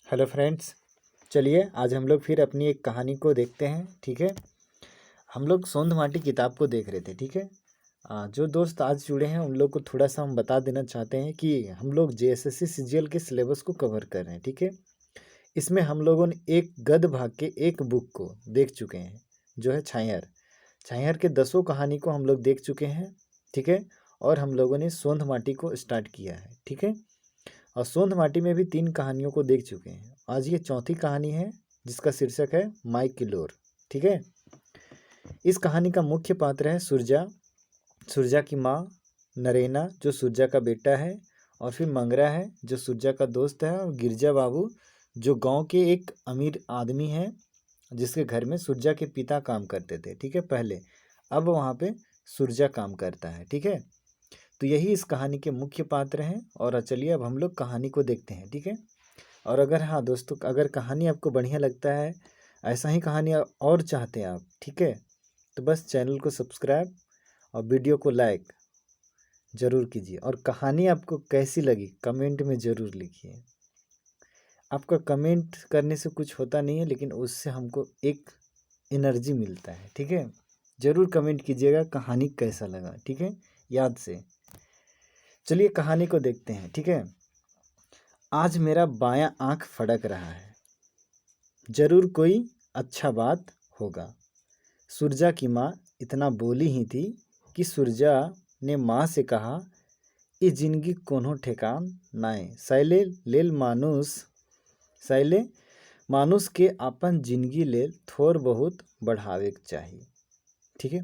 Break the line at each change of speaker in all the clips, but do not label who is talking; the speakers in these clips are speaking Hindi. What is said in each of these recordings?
हेलो फ्रेंड्स, चलिए आज हम लोग फिर अपनी एक कहानी को देखते हैं। ठीक है, हम लोग सोंध माटी किताब को देख रहे थे। ठीक है, जो दोस्त आज जुड़े हैं उन लोग को थोड़ा सा हम बता देना चाहते हैं कि हम लोग जेएसएससी सीजीएल के सिलेबस को कवर कर रहे हैं। ठीक है, इसमें हम लोगों ने एक गद्य भाग के एक बुक को देख चुके हैं, जो है छायर। छायर के 10 कहानी को हम लोग देख चुके हैं। ठीक है, और हम लोगों ने सोंध माटी को स्टार्ट किया है। ठीक है, और सोंध माटी में भी 3 कहानियों को देख चुके हैं। आज ये चौथी कहानी है जिसका शीर्षक है माई किलोर। ठीक है, इस कहानी का मुख्य पात्र है सुरजा, सुरजा की माँ नरेना जो सुरजा का बेटा है, और फिर मंगरा है जो सुरजा का दोस्त है, और गिरजा बाबू जो गांव के एक अमीर आदमी है जिसके घर में सुरजा के पिता काम करते थे। ठीक है, पहले, अब वहाँ पे सुरजा काम करता है। ठीक है, तो यही इस कहानी के मुख्य पात्र हैं। और चलिए अब हम लोग कहानी को देखते हैं। ठीक है, और अगर हाँ दोस्तों, अगर कहानी आपको बढ़िया लगता है, ऐसा ही कहानी और चाहते हैं आप, ठीक है, तो बस चैनल को सब्सक्राइब और वीडियो को लाइक ज़रूर कीजिए। और कहानी आपको कैसी लगी कमेंट में ज़रूर लिखिए। आपका कमेंट करने से कुछ होता नहीं है, लेकिन उससे हमको एक एनर्जी मिलता है। ठीक है, ज़रूर कमेंट कीजिएगा कहानी कैसा लगा। ठीक है, याद से। चलिए कहानी को देखते हैं। ठीक है, आज मेरा बायां आंख फड़क रहा है, जरूर कोई अच्छा बात होगा। सुरजा की माँ इतना बोली ही थी कि सुरजा ने माँ से कहा, ये जिंदगी कोनो ठेकान नाय, सैले लेल मानुस, सैले मानुस के अपन जिंदगी लेल थोड़ बहुत बढ़ावे के चाहिए। ठीक है,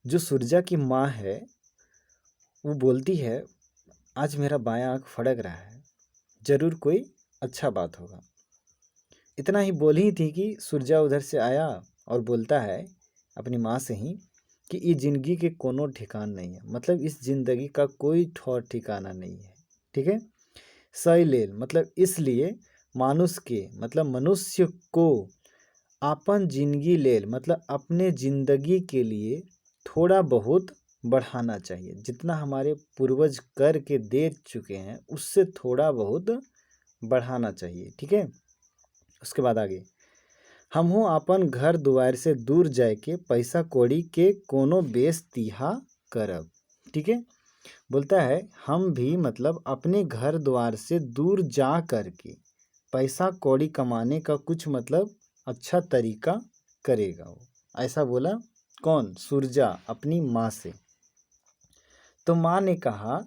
जो सुरजा की माँ है वो बोलती है, आज मेरा बायां आंख फड़क रहा है, जरूर कोई अच्छा बात होगा। इतना ही बोली ही थी कि सुरजा उधर से आया और बोलता है अपनी माँ से ही कि ये जिंदगी के कोनो ठिकान नहीं है, मतलब इस जिंदगी का कोई ठौर ठिकाना नहीं है। ठीक है, सैलेल मतलब इसलिए, मानुष के मतलब मनुष्य को, अपन जिंदगी लेल मतलब अपने जिंदगी के लिए थोड़ा बहुत बढ़ाना चाहिए। जितना हमारे पूर्वज कर के दे चुके हैं उससे थोड़ा बहुत बढ़ाना चाहिए। ठीक है, उसके बाद आगे, हमहू अपन घर दुआर से दूर जाए के पैसा कौड़ी के कोनो बेस तिहा करब। ठीक है, बोलता है हम भी मतलब अपने घर द्वार से दूर जा कर के पैसा कौड़ी कमाने का कुछ मतलब अच्छा तरीका करेगा वो। ऐसा बोला कौन? सुरजा अपनी माँ से। तो माँ ने कहा,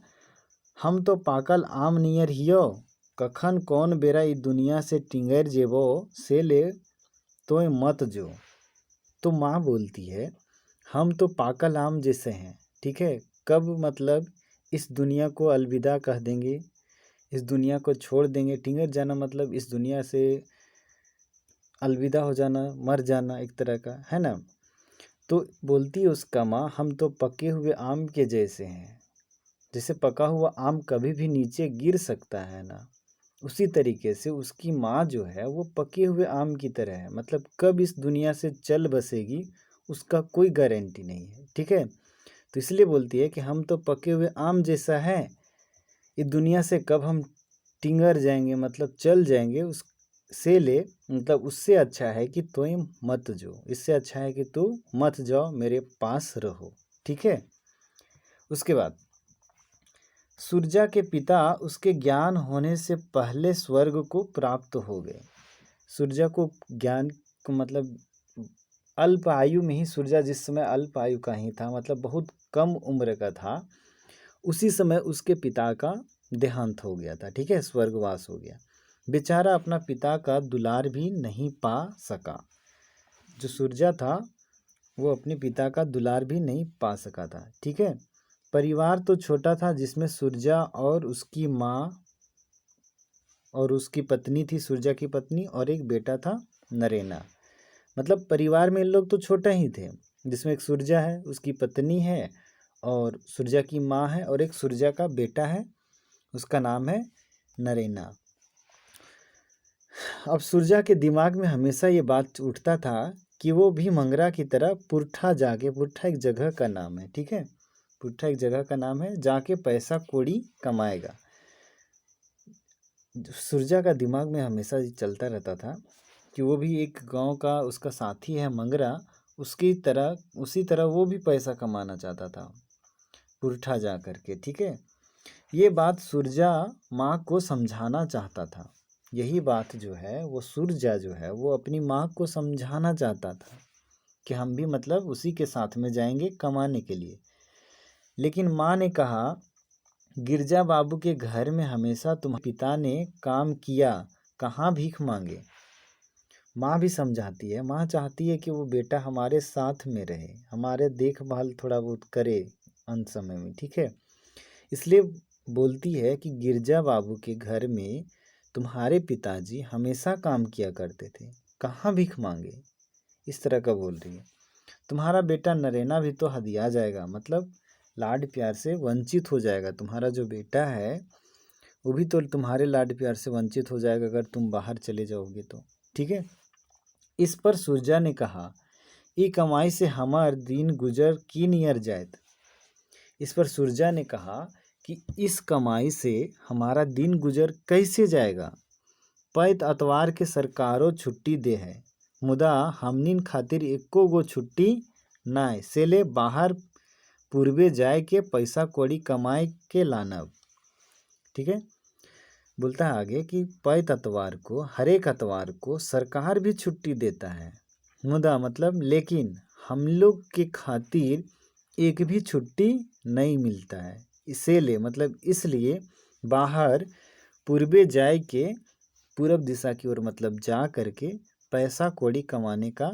हम तो पाकल आम नियर हियो, कखन कौन बेरा ई दुनिया से टिंगर जेबो से ले तो मत जो। तो माँ बोलती है, हम तो पाकल आम जैसे हैं। ठीक है, कब मतलब इस दुनिया को अलविदा कह देंगे, इस दुनिया को छोड़ देंगे। टिंगर जाना मतलब इस दुनिया से अलविदा हो जाना, मर जाना, एक तरह का है ना। तो बोलती है उसका माँ, हम तो पके हुए आम के जैसे हैं, जैसे पका हुआ आम कभी भी नीचे गिर सकता है ना, उसी तरीके से उसकी माँ जो है वो पके हुए आम की तरह है, मतलब कब इस दुनिया से चल बसेगी उसका कोई गारंटी नहीं है। ठीक है, तो इसलिए बोलती है कि हम तो पके हुए आम जैसा है, इस दुनिया से कब हम टिंगर जाएंगे मतलब चल जाएंगे, उस से ले मतलब उससे अच्छा है कि तुम मत जो, इससे अच्छा है कि तू मत जाओ, मेरे पास रहो। ठीक है, उसके बाद, सुरजा के पिता उसके ज्ञान होने से पहले स्वर्ग को प्राप्त हो गए। सुरजा को ज्ञान को मतलब अल्प आयु में ही, सुरजा जिस समय अल्प आयु का ही था, मतलब बहुत कम उम्र का था, उसी समय उसके पिता का देहांत हो गया था। ठीक है, स्वर्गवास हो गया। बेचारा अपना पिता का दुलार भी नहीं पा सका। जो सुरजा था वो अपने पिता का दुलार भी नहीं पा सका था। ठीक है, परिवार तो छोटा था जिसमें सुरजा और उसकी माँ और उसकी पत्नी थी, सुरजा की पत्नी, और एक बेटा था नरेना। मतलब परिवार में इन लोग तो छोटा ही थे, जिसमें एक सुरजा है, उसकी पत्नी है, और सुरजा की माँ है, और एक सुरजा का बेटा है, उसका नाम है नरेना। अब सुरजा के दिमाग में हमेशा ये बात उठता था कि वो भी मंगरा की तरह पुरठा जाके, पुरठा एक जगह का नाम है। ठीक है, पुरठा एक जगह का नाम है, जाके पैसा कौड़ी कमाएगा। सुरजा का दिमाग में हमेशा ये चलता रहता था कि वो भी एक गांव का उसका साथी है मंगरा, उसी तरह वो भी पैसा कमाना चाहता था पुरठा जा करके। ठीक है, ये बात सुरजा माँ को समझाना चाहता था। यही बात जो है वो सुरजा जो है वो अपनी माँ को समझाना चाहता था कि हम भी मतलब उसी के साथ में जाएंगे कमाने के लिए। लेकिन माँ ने कहा, गिरजा बाबू के घर में हमेशा तुम्हारे पिता ने काम किया, कहाँ भीख मांगे। माँ भी समझाती है, माँ चाहती है कि वो बेटा हमारे साथ में रहे, हमारे देखभाल थोड़ा बहुत करे अंत समय में। ठीक है, इसलिए बोलती है कि गिरजा बाबू के घर में तुम्हारे पिताजी हमेशा काम किया करते थे, कहाँ भीख मांगे, इस तरह का बोल रही है। तुम्हारा बेटा नरेना भी तो हदिया जाएगा, मतलब लाड प्यार से वंचित हो जाएगा। तुम्हारा जो बेटा है वो भी तो तुम्हारे लाड प्यार से वंचित हो जाएगा अगर तुम बाहर चले जाओगे तो। ठीक है, इस पर सुरजा ने कहा, ई कमाई से हमार दिन गुजर की नियर जायत। इस पर सुरजा ने कहा कि इस कमाई से हमारा दिन गुजर कैसे जाएगा। पैत अतवार के सरकारों छुट्टी दे है, मुदा हमनिन खातिर एको गो छुट्टी नाय, सेले बाहर पूर्वे जाए के पैसा कौड़ी कमाए के लानब। ठीक है, बोलता है आगे कि पैत अतवार को, हर एक अतवार को सरकार भी छुट्टी देता है, मुदा मतलब लेकिन हम लोग के खातिर एक भी छुट्टी नहीं मिलता है। इसीलिए मतलब इसलिए बाहर पूर्वे जाए के, पूरब दिशा की ओर मतलब जा करके पैसा कौड़ी कमाने का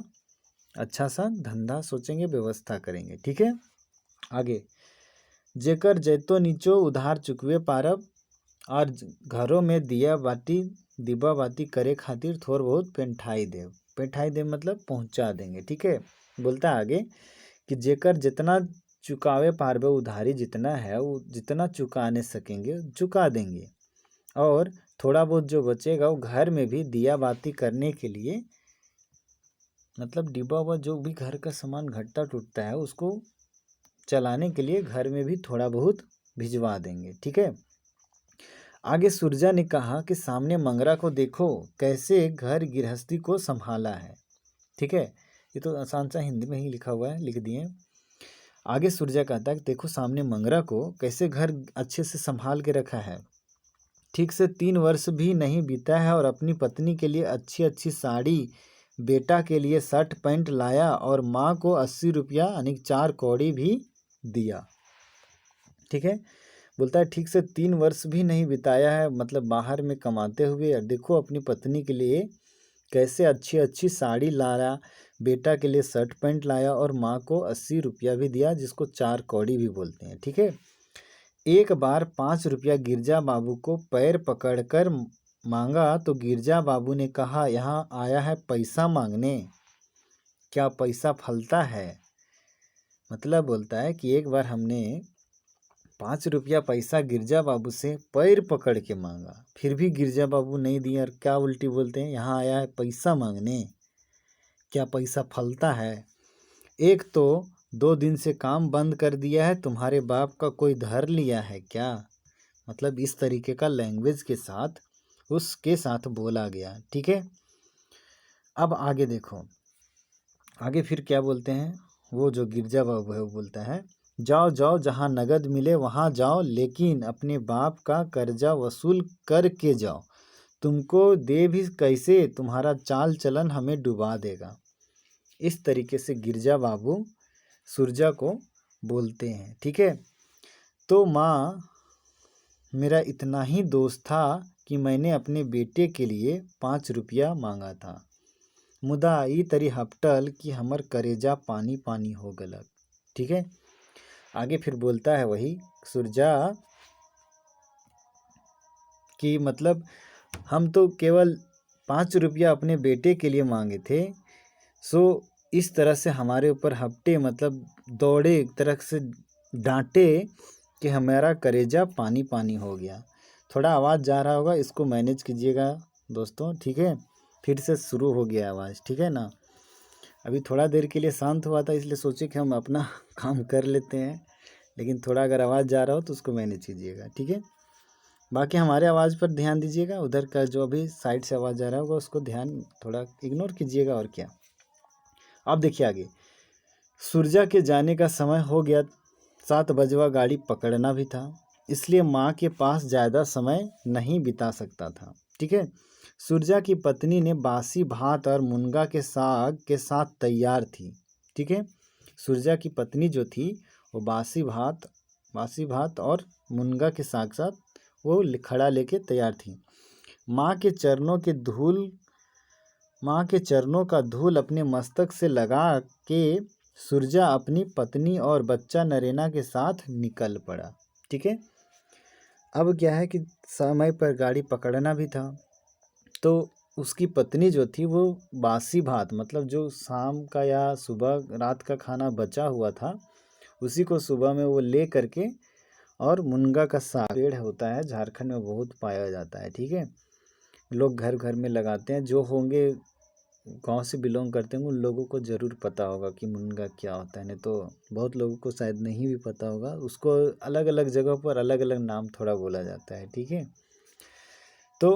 अच्छा सा धंधा सोचेंगे, व्यवस्था करेंगे। ठीक है, आगे, जेकर जैतो नीचो उधार चुकवे पारब, और घरों में दिबा बाती करे खातिर थोड़ बहुत पेंठाई देव मतलब पहुंचा देंगे। ठीक है, बोलता है आगे कि जेकर जितना चुकावे पारबे, उधारी जितना है वो जितना चुकाने सकेंगे चुका देंगे, और थोड़ा बहुत जो बचेगा वो घर में भी दिया बाती करने के लिए, मतलब डिब्बा हुआ जो भी घर का सामान घटता टूटता है उसको चलाने के लिए घर में भी थोड़ा बहुत भिजवा देंगे। ठीक है, आगे सुरजा ने कहा कि सामने मंगरा को देखो कैसे घर गृहस्थी को संभाला है। ठीक है, ये तो आसान सा हिंदी में ही लिखा हुआ है, लिख दिए। आगे सुरजा कहता है कि देखो सामने मंगरा को कैसे घर अच्छे से संभाल के रखा है, ठीक से 3 वर्ष भी नहीं बीता है और अपनी पत्नी के लिए अच्छी अच्छी साड़ी, बेटा के लिए शर्ट पैंट लाया और माँ को 80 रुपया यानी 4 कौड़ी भी दिया। ठीक है, बोलता है ठीक से 3 वर्ष भी नहीं बिताया है मतलब बाहर में कमाते हुए, और देखो अपनी पत्नी के लिए कैसे अच्छी अच्छी साड़ी लाया, बेटा के लिए शर्ट पैंट लाया और माँ को 80 रुपया भी दिया, जिसको 4 कौड़ी भी बोलते हैं। ठीक है, एक बार 5 रुपया गिरजा बाबू को पैर पकड़कर मांगा तो गिरजा बाबू ने कहा, यहाँ आया है पैसा मांगने, क्या पैसा फलता है। मतलब बोलता है कि एक बार हमने 5 रुपया पैसा गिरजा बाबू से पैर पकड़ के मांगा, फिर भी गिरजा बाबू नहीं दिए, और क्या उल्टी बोलते हैं, यहाँ आया है पैसा मांगने, क्या पैसा फलता है। एक तो 2 दिन से काम बंद कर दिया है, तुम्हारे बाप का कोई धर लिया है क्या। मतलब इस तरीके का लैंग्वेज के साथ उसके साथ बोला गया। ठीक है, अब आगे देखो, आगे फिर क्या बोलते हैं, वो जो गिरजा बाबू है वो बोलता है, जाओ जाओ जहाँ नगद मिले वहाँ जाओ, लेकिन अपने बाप का कर्जा वसूल करके जाओ, तुमको दे भी कैसे, तुम्हारा चाल चलन हमें डुबा देगा। इस तरीके से गिरजा बाबू सुरजा को बोलते हैं। ठीक है, तो माँ मेरा इतना ही दोस्त था कि मैंने अपने बेटे के लिए 5 रुपया मांगा था, मुदा ई तरी हपटल कि हमर करेजा पानी पानी हो गलक। ठीक है, आगे फिर बोलता है वही सुरजा कि मतलब हम तो केवल 5 रुपया अपने बेटे के लिए मांगे थे, सो इस तरह से हमारे ऊपर हपटे मतलब दौड़े, एक तरह से डांटे कि हमारा करेजा पानी पानी हो गया। थोड़ा आवाज़ जा रहा होगा, इसको मैनेज कीजिएगा दोस्तों। ठीक है, फिर से शुरू हो गया आवाज़। ठीक है ना, अभी थोड़ा देर के लिए शांत हुआ था, इसलिए सोचे कि हम अपना काम कर लेते हैं, लेकिन थोड़ा अगर आवाज़ जा रहा हो तो उसको मैनेज कीजिएगा। ठीक है, बाकी हमारे आवाज़ पर ध्यान दीजिएगा, उधर का जो अभी साइड से आवाज़ जा रहा होगा उसको ध्यान थोड़ा इग्नोर कीजिएगा और क्या। अब देखिए आगे, सुरजा के जाने का समय हो गया, 7 बजवा गाड़ी पकड़ना भी था, इसलिए माँ के पास ज़्यादा समय नहीं बिता सकता था। ठीक है। सुरजा की पत्नी ने बासी भात और मुनगा के साग के साथ तैयार थी। ठीक है। सुरजा की पत्नी जो थी वो बासी भात और मुनगा के साग साथ वो खड़ा लेके तैयार थी। माँ के चरणों का धूल अपने मस्तक से लगा के सुरजा अपनी पत्नी और बच्चा नरेना के साथ निकल पड़ा। ठीक है। अब क्या है कि समय पर गाड़ी पकड़ना भी था, तो उसकी पत्नी जो थी वो बासी भात, मतलब जो शाम का या सुबह रात का खाना बचा हुआ था, उसी को सुबह में वो ले करके, और मुनगा का साग पेड़ होता है, झारखंड में बहुत पाया जाता है। ठीक है। लोग घर घर में लगाते हैं, जो होंगे गांव से बिलोंग करते होंगे उन लोगों को ज़रूर पता होगा कि मुनगा क्या होता है, नहीं तो बहुत लोगों को शायद नहीं भी पता होगा। उसको अलग अलग जगह पर अलग अलग नाम थोड़ा बोला जाता है। ठीक है। तो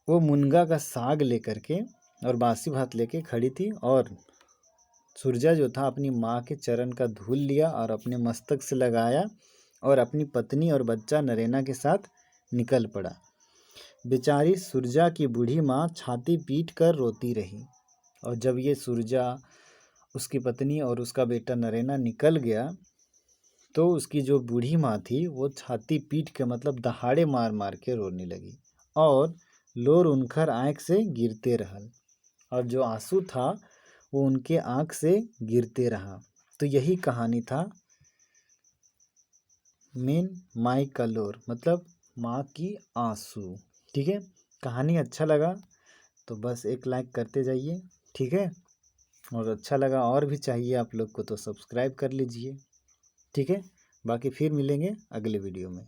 वो मुनगा का साग लेकर के और बासी भात लेके खड़ी थी, और सुरजा जो था अपनी माँ के चरण का धूल लिया और अपने मस्तक से लगाया और अपनी पत्नी और बच्चा नरेना के साथ निकल पड़ा। बेचारी सुरजा की बूढ़ी माँ छाती पीट कर रोती रही, और जब ये सुरजा, उसकी पत्नी और उसका बेटा नरेना निकल गया, तो उसकी जो बूढ़ी माँ थी वो छाती पीट के, मतलब दहाड़े मार मार के रोने लगी, और लोर उनकर आँख से गिरते रहल, और जो आंसू था वो उनके आँख से गिरते रहा। तो यही कहानी था मेन माई का लोर, मतलब माँ की आंसू। ठीक है। कहानी अच्छा लगा तो बस एक लाइक करते जाइए। ठीक है। और अच्छा लगा और भी चाहिए आप लोग को तो सब्सक्राइब कर लीजिए। ठीक है। बाकी फिर मिलेंगे अगले वीडियो में।